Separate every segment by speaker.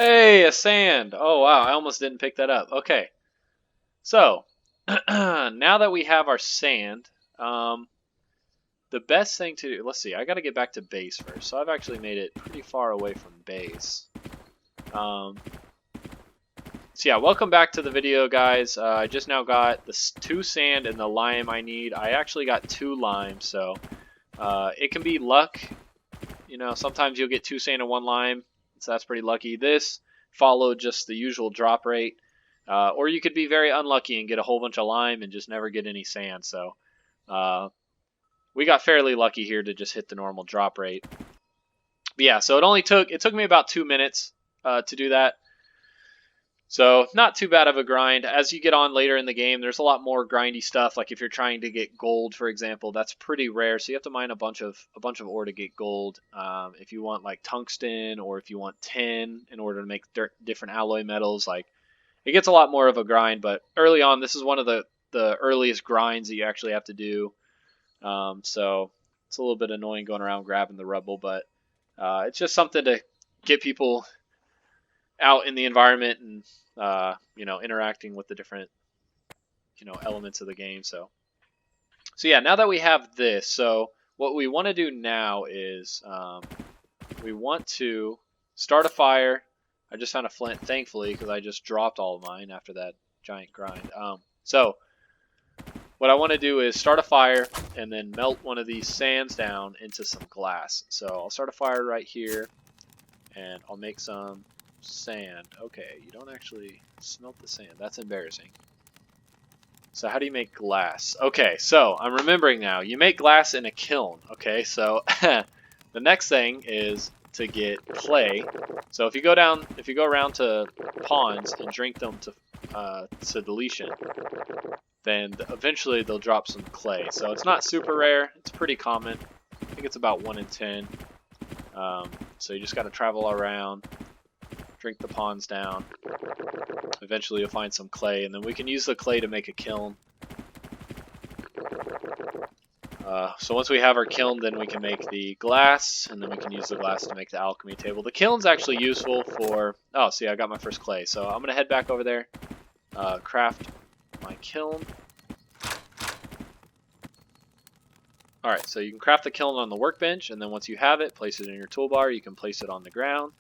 Speaker 1: Hey, a sand. Oh wow, I almost didn't pick that up. Okay, so now that we have our sand, the best thing to do, let's see, I got to get back to base first. So I've actually made it pretty far away from base. So yeah, welcome back to the video, guys. I just now got the 2 sand and the lime I need. I actually got 2 lime, so it can be luck. You know, sometimes you'll get 2 sand and 1 lime, so that's pretty lucky. This followed just the usual drop rate, or you could be very unlucky and get a whole bunch of lime and just never get any sand. So we got fairly lucky here to just hit the normal drop rate. But yeah, so it took me about 2 minutes to do that. So not too bad of a grind. As you get on later in the game, there's a lot more grindy stuff. Like if you're trying to get gold, for example, that's pretty rare. So you have to mine a bunch of ore to get gold. If you want like tungsten or if you want tin in order to make different alloy metals, like it gets a lot more of a grind. But early on, this is one of the earliest grinds that you actually have to do. So it's a little bit annoying going around grabbing the rubble, but it's just something to get people out in the environment and you know, interacting with the different, you know, elements of the game. So yeah, now that we have this, so what we want to do now is we want to start a fire. I just found a flint, thankfully, because I just dropped all of mine after that giant grind. So what I want to do is start a fire and then melt one of these sands down into some glass. So I'll start a fire right here, and I'll make some sand. Okay, you don't actually smelt the sand. That's embarrassing. So how do you make glass? Okay, so I'm remembering now. You make glass in a kiln. Okay, so the next thing is to get clay. So if you go around to ponds and drink them to deletion, then eventually they'll drop some clay. So it's not super rare. It's pretty common. I think it's about 1 in 10. So you just got to travel around, drink the ponds down. Eventually you'll find some clay, and then we can use the clay to make a kiln. So once we have our kiln, then we can make the glass, and then we can use the glass to make the alchemy table. The kiln's actually useful for... Oh, see, I got my first clay. So I'm going to head back over there, craft my kiln. Alright, so you can craft the kiln on the workbench, and then once you have it, place it in your toolbar. You can place it on the ground.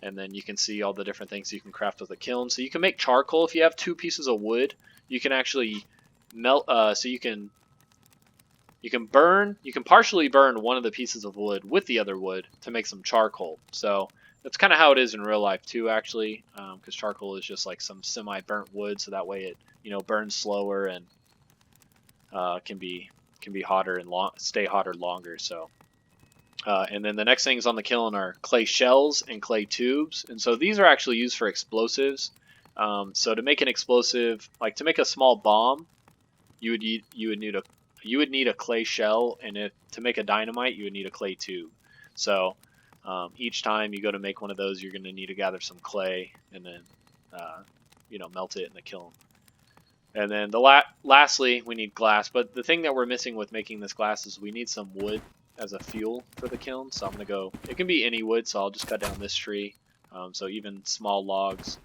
Speaker 1: And then you can see all the different things you can craft with a kiln. So you can make charcoal. If you have 2 pieces of wood, you can actually melt, so you can partially burn one of the pieces of wood with the other wood to make some charcoal. So that's kind of how it is in real life too, actually, because charcoal is just like some semi-burnt wood, so that way it, you know, burns slower and can be hotter and stay hotter longer. So. And then the next things on the kiln are clay shells and clay tubes, and so these are actually used for explosives. So to make an explosive, like to make a small bomb, you would need a clay shell, and to make a dynamite, you would need a clay tube. So each time you go to make one of those, you're going to need to gather some clay and then you know, melt it in the kiln. And then lastly, we need glass. But the thing that we're missing with making this glass is we need some wood as a fuel for the kiln. So I'm gonna go, it can be any wood, so I'll just cut down this tree. So even small logs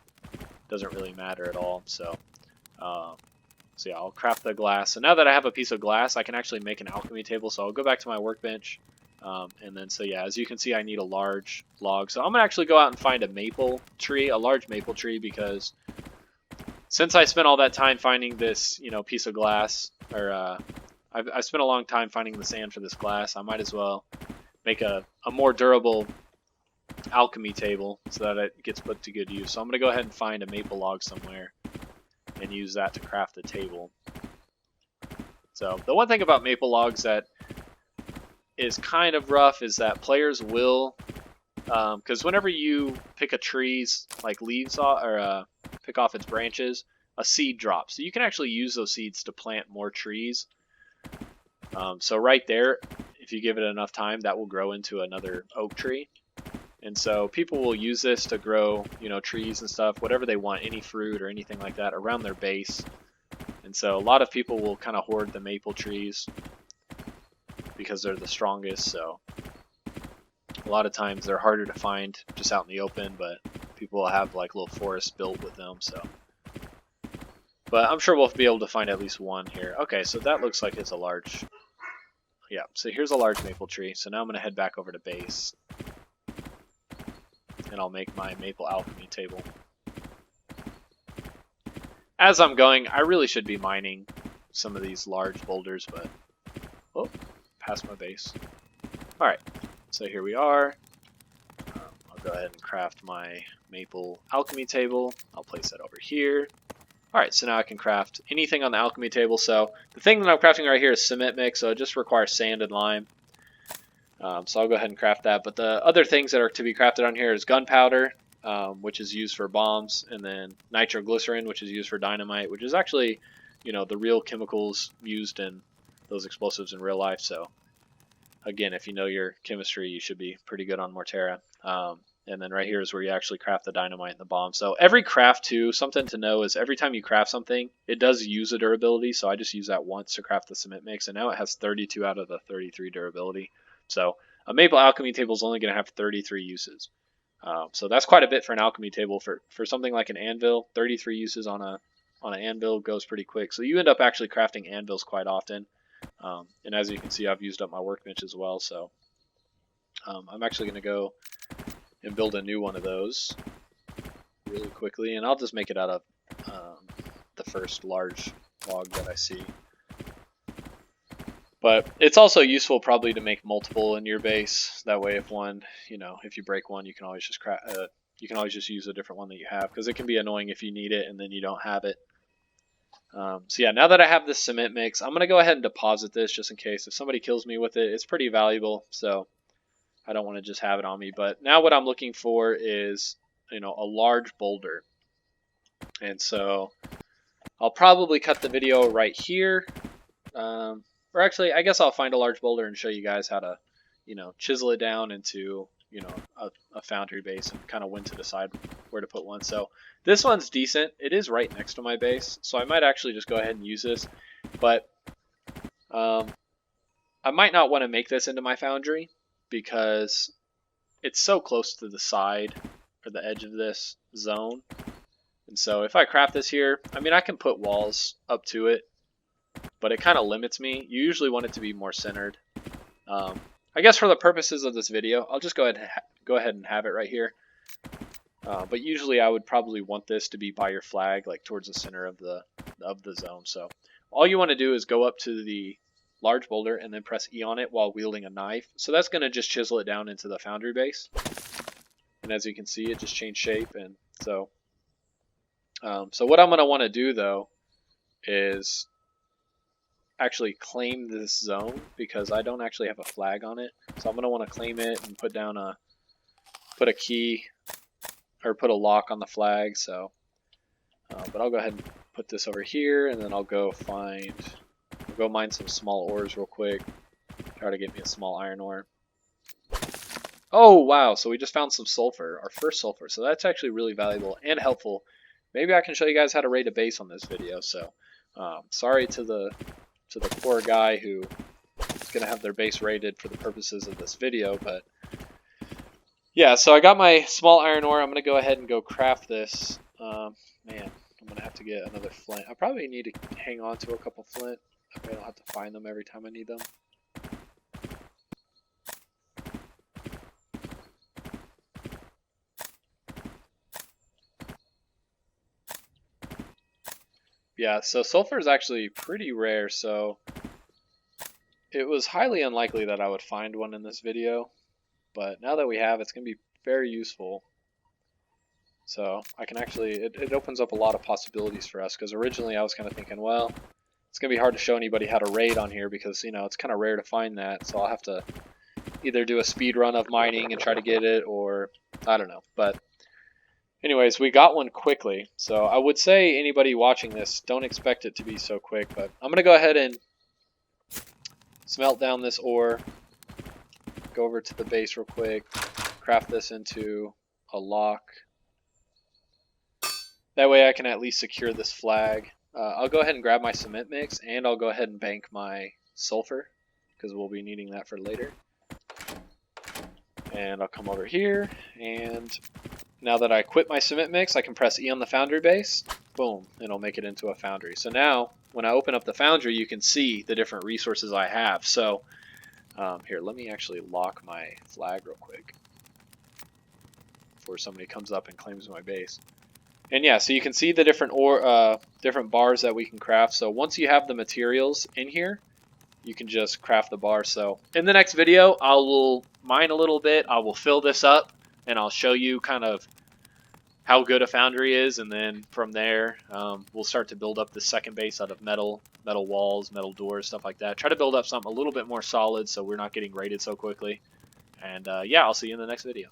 Speaker 1: doesn't really matter at all. So yeah, I'll craft the glass. So now that I have a piece of glass, I can actually make an alchemy table. So I'll go back to my workbench, and then so yeah, as you can see, I need a large log. So I'm gonna actually go out and find a large maple tree, because since I spent all that time finding this, you know, piece of glass, or I spent a long time finding the sand for this glass, I might as well make a more durable alchemy table so that it gets put to good use. So I'm going to go ahead and find a maple log somewhere and use that to craft the table. So the one thing about maple logs that is kind of rough is that players will, because whenever you pick a tree's like leaves off, or pick off its branches, a seed drops. So you can actually use those seeds to plant more trees. So right there, if you give it enough time, that will grow into another oak tree. And so people will use this to grow, you know, trees and stuff, whatever they want, any fruit or anything like that around their base. And so a lot of people will kind of hoard the maple trees because they're the strongest. So A lot of times they're harder to find just out in the open, but people will have like little forests built with them. So, but I'm sure we'll be able to find at least one here. Okay, so that looks like it's a large. Yeah, so here's a large maple tree. So now I'm gonna head back over to base, and I'll make my maple alchemy table. As I'm going, I really should be mining some of these large boulders, but oh, past my base. All right, so here we are. I'll go ahead and craft my maple alchemy table. I'll place that over here. All right, so now I can craft anything on the alchemy table. So the thing that I'm crafting right here is cement mix, so it just requires sand and lime. So I'll go ahead and craft that. But the other things that are to be crafted on here is gunpowder, which is used for bombs, and then nitroglycerin, which is used for dynamite, which is actually, you know, the real chemicals used in those explosives in real life. So again, if you know your chemistry, you should be pretty good on Morterra. And then right here is where you actually craft the dynamite and the bomb. So every craft too, something to know is every time you craft something, it does use a durability. So I just use that once to craft the cement mix, and now it has 32 out of the 33 durability. So a maple alchemy table is only going to have 33 uses. So that's quite a bit for an alchemy table. For something like an anvil, 33 uses on an anvil goes pretty quick. So you end up actually crafting anvils quite often. And as you can see, I've used up my workbench as well. So I'm actually going to go and build a new one of those really quickly, and I'll just make it out of the first large log that I see. But it's also useful probably to make multiple in your base. That way, if one, you know, if you break one, you can always just use a different one that you have, because it can be annoying if you need it and then you don't have it. So yeah, now that I have this cement mix, I'm gonna go ahead and deposit this just in case if somebody kills me with it. It's pretty valuable, so I don't want to just have it on me. But now what I'm looking for is, you know, a large boulder. And so I'll probably cut the video right here. Or actually, I guess I'll find a large boulder and show you guys how to, you know, chisel it down into, you know, a foundry base, and kind of when to decide where to put one. So this one's decent. It is right next to my base, so I might actually just go ahead and use this. But I might not want to make this into my foundry, because it's so close to the side or the edge of this zone. And so if I craft this here, I mean, I can put walls up to it, but it kind of limits me. You usually want it to be more centered. I guess for the purposes of this video, I'll just go ahead and have it right here. But usually I would probably want this to be by your flag, like towards the center of the zone. So all you want to do is go up to the large boulder and then press E on it while wielding a knife. So that's going to just chisel it down into the foundry base. And as you can see, it just changed shape. And so what I'm going to want to do though is actually claim this zone, because I don't actually have a flag on it. So I'm going to want to claim it and put a key, or put a lock on the flag. So but I'll go ahead and put this over here, and then I'll go mine some small ores real quick. Try to get me a small iron ore. Oh wow, so we just found some sulfur, our first sulfur. So that's actually really valuable and helpful. Maybe I can show you guys how to raid a base on this video. So sorry to the poor guy who is going to have their base raided for the purposes of this video, but yeah, so I got my small iron ore. I'm going to go ahead and go craft this. Man, I'm going to have to get another flint. I probably need to hang on to a couple flint. I don't have to find them every time I need them. Yeah, so sulfur is actually pretty rare, so it was highly unlikely that I would find one in this video. But now that we have, it's going to be very useful. So I can actually, it opens up a lot of possibilities for us, because originally I was kind of thinking, well, it's going to be hard to show anybody how to raid on here, because, you know, it's kind of rare to find that. So I'll have to either do a speed run of mining and try to get it, or I don't know. But anyways, we got one quickly. So I would say anybody watching this, don't expect it to be so quick. But I'm going to go ahead and smelt down this ore. Go over to the base real quick. Craft this into a lock. That way I can at least secure this flag. I'll go ahead and grab my cement mix, and I'll go ahead and bank my sulfur, because we'll be needing that for later. And I'll come over here, and now that I quit my cement mix, I can press E on the foundry base. Boom, and it'll make it into a foundry. So now, when I open up the foundry, you can see the different resources I have. So here, let me actually lock my flag real quick before somebody comes up and claims my base. And yeah, so you can see the different different bars that we can craft. So once you have the materials in here, you can just craft the bar. So in the next video, I will mine a little bit. I will fill this up, and I'll show you kind of how good a foundry is, and then from there, we'll start to build up the second base out of metal walls, metal doors, stuff like that. Try to build up something a little bit more solid so we're not getting raided so quickly. And yeah, I'll see you in the next video.